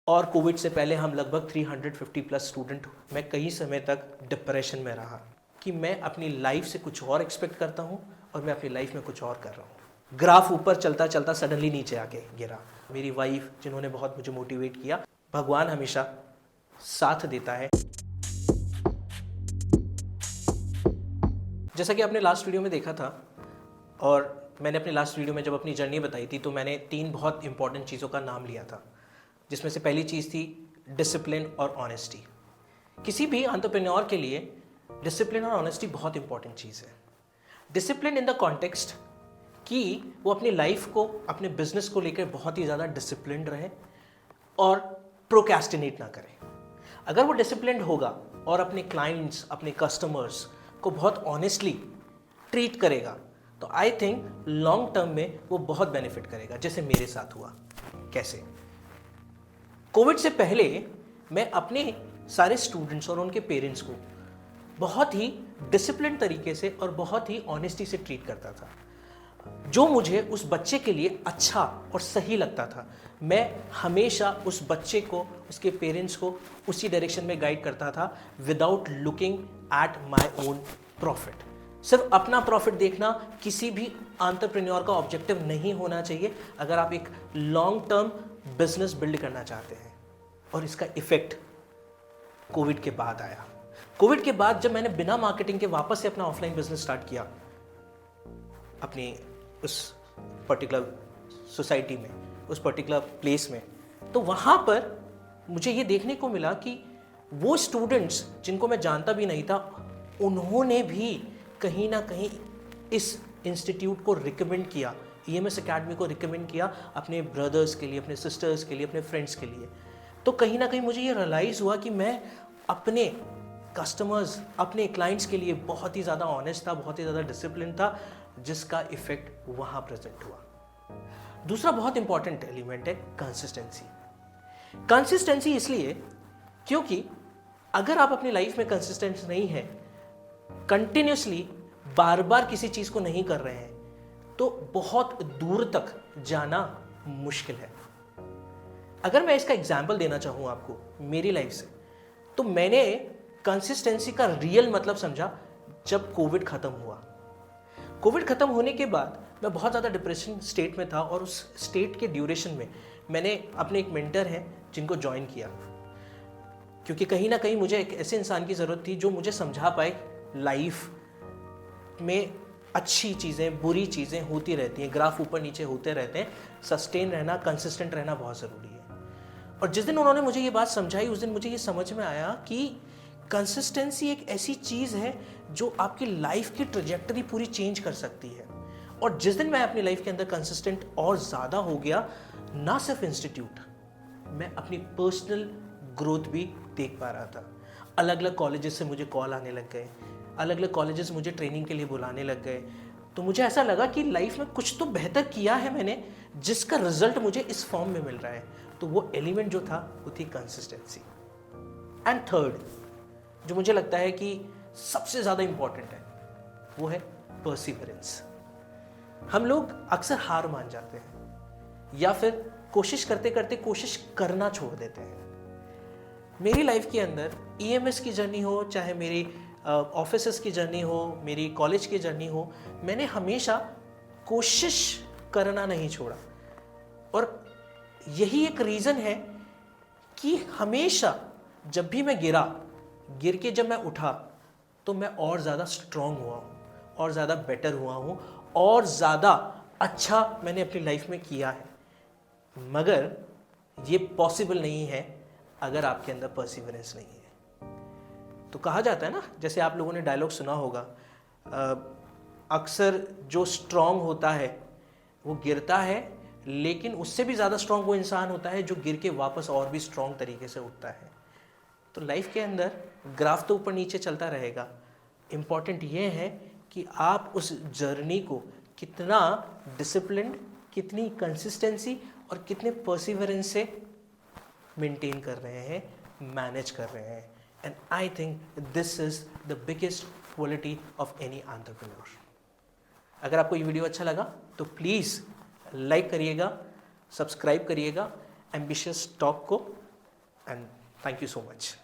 और कोविड से पहले हम लगभग 350 प्लस स्टूडेंट, मैं कई समय तक डिप्रेशन में रहा कि मैं अपनी लाइफ से कुछ और एक्सपेक्ट करता हूँ और मैं अपनी लाइफ में कुछ और कर रहा हूँ। ग्राफ ऊपर चलता चलता सडनली नीचे आके गिरा। मेरी वाइफ जिन्होंने बहुत मुझे मोटिवेट किया, भगवान हमेशा साथ देता है। जैसा कि आपने लास्ट वीडियो में देखा था और मैंने अपने लास्ट वीडियो में जब अपनी जर्नी बताई थी तो मैंने 3 बहुत इंपॉर्टेंट चीज़ों का नाम लिया था, जिसमें से पहली चीज़ थी डिसिप्लिन और ऑनेस्टी। किसी भी एंटरप्रेन्योर के लिए डिसिप्लिन और ऑनेस्टी बहुत इंपॉर्टेंट चीज़ है। डिसिप्लिन इन द कॉन्टेक्स्ट कि वो अपनी लाइफ को, अपने बिजनेस को लेकर बहुत ही ज़्यादा डिसिप्लिन्ड रहे और प्रोक्रेस्टिनेट ना करे। अगर वो डिसिप्लिन्ड होगा और अपने क्लाइंट्स, अपने कस्टमर्स को बहुत ऑनेस्टली ट्रीट करेगा तो आई थिंक लॉन्ग टर्म में वो बहुत बेनिफिट करेगा, जैसे मेरे साथ हुआ। कैसे? कोविड से पहले मैं अपने सारे स्टूडेंट्स और उनके पेरेंट्स को बहुत ही डिसिप्लिन तरीके से और बहुत ही ऑनेस्टी से ट्रीट करता था। जो मुझे उस बच्चे के लिए अच्छा और सही लगता था, मैं हमेशा उस बच्चे को, उसके पेरेंट्स को उसी डायरेक्शन में गाइड करता था without looking at my own profit. सिर्फ अपना प्रॉफिट देखना किसी भी एंटरप्रेन्योर का ऑब्जेक्टिव नहीं होना चाहिए अगर आप एक लॉन्ग टर्म बिजनेस बिल्ड करना चाहते हैं। और इसका इफेक्ट कोविड के बाद आया। कोविड के बाद जब मैंने बिना मार्केटिंग के वापस से अपना ऑफलाइन बिजनेस स्टार्ट किया अपनी उस पर्टिकुलर सोसाइटी में, उस पर्टिकुलर प्लेस में, तो वहाँ पर मुझे ये देखने को मिला कि वो स्टूडेंट्स जिनको मैं जानता भी नहीं था, उन्होंने भी कहीं ना कहीं इस इंस्टीट्यूट को रिकमेंड किया, EMS अकेडमी को रिकमेंड किया अपने ब्रदर्स के लिए, अपने सिस्टर्स के लिए, अपने फ्रेंड्स के लिए। तो कहीं ना कहीं मुझे ये रियलाइज़ हुआ कि मैं अपने कस्टमर्स, अपने क्लाइंट्स के लिए बहुत ही ज़्यादा ऑनेस्ट था, बहुत ही ज़्यादा डिसिप्लिन था, जिसका इफेक्ट वहाँ प्रेजेंट हुआ। दूसरा बहुत इंपॉर्टेंट एलिमेंट है कंसिस्टेंसी। कंसिस्टेंसी इसलिए क्योंकि अगर आप अपनी लाइफ में कंसिस्टेंट नहीं है, कंटिन्यूसली बार बार किसी चीज़ को नहीं कर रहे हैं, तो बहुत दूर तक जाना मुश्किल है। अगर मैं इसका एग्जाम्पल देना चाहूँ आपको मेरी लाइफ से, तो मैंने कंसिस्टेंसी का रियल मतलब समझा जब कोविड ख़त्म हुआ। कोविड ख़त्म होने के बाद मैं बहुत ज़्यादा डिप्रेशन स्टेट में था और उस स्टेट के ड्यूरेशन में मैंने अपने एक मेंटर हैं जिनको ज्वाइन किया, क्योंकि कहीं ना कहीं मुझे एक ऐसे इंसान की ज़रूरत थी जो मुझे समझा पाए लाइफ में अच्छी चीज़ें, बुरी चीज़ें होती रहती हैं, ग्राफ ऊपर नीचे होते रहते हैं, सस्टेन रहना, कंसिस्टेंट रहना बहुत ज़रूरी है। और जिस दिन उन्होंने मुझे ये बात समझाई, उस दिन मुझे ये समझ में आया कि कंसिस्टेंसी एक ऐसी चीज़ है जो आपकी लाइफ की ट्रैजेक्टरी पूरी चेंज कर सकती है। और जिस दिन मैं अपनी लाइफ के अंदर कंसिस्टेंट और ज़्यादा हो गया, ना सिर्फ इंस्टीट्यूट, मैं अपनी पर्सनल ग्रोथ भी देख पा रहा था। अलग अलग कॉलेजेस से मुझे कॉल आने लग गए, अलग अलग कॉलेजेस मुझे ट्रेनिंग के लिए बुलाने लग गए। तो मुझे ऐसा लगा कि लाइफ में कुछ तो बेहतर किया है मैंने, जिसका रिजल्ट मुझे इस फॉर्म में मिल रहा है। तो वो एलिमेंट जो था वो थी कंसिस्टेंसी। एंड थर्ड, जो मुझे लगता है कि सबसे ज़्यादा इंपॉर्टेंट है, वो है परसिवरेंस। हम लोग अक्सर हार मान जाते हैं या फिर कोशिश करते करते कोशिश करना छोड़ देते हैं। मेरी लाइफ के अंदर EMS की जर्नी हो, चाहे मेरी ऑफिसेस की जर्नी हो, मेरी कॉलेज की जर्नी हो, मैंने हमेशा कोशिश करना नहीं छोड़ा। और यही एक रीज़न है कि हमेशा जब भी मैं गिर के जब मैं उठा तो मैं और ज़्यादा स्ट्रॉन्ग हुआ हूँ, और ज़्यादा बेटर हुआ हूँ, और ज़्यादा अच्छा मैंने अपनी लाइफ में किया है। मगर ये पॉसिबल नहीं है अगर आपके अंदर परसिवरेंस नहीं है। तो कहा जाता है ना, जैसे आप लोगों ने डायलॉग सुना होगा, अक्सर जो स्ट्रॉन्ग होता है वो गिरता है, लेकिन उससे भी ज़्यादा स्ट्रॉन्ग वो इंसान होता है जो गिर के वापस और भी स्ट्रॉन्ग तरीके से उठता है। तो लाइफ के अंदर ग्राफ तो ऊपर नीचे चलता रहेगा। इम्पॉर्टेंट ये है कि आप उस जर्नी को कितना डिसिप्लिन, कितनी कंसिस्टेंसी और कितने परसिवरेंस से मेंटेन कर रहे हैं, मैनेज कर रहे हैं। And I think this is the biggest quality of any entrepreneur. अगर आपको ये वीडियो अच्छा लगा तो प्लीज़ लाइक करिएगा, सब्सक्राइब करिएगा, एम्बिशियस टॉक को, and thank you so much.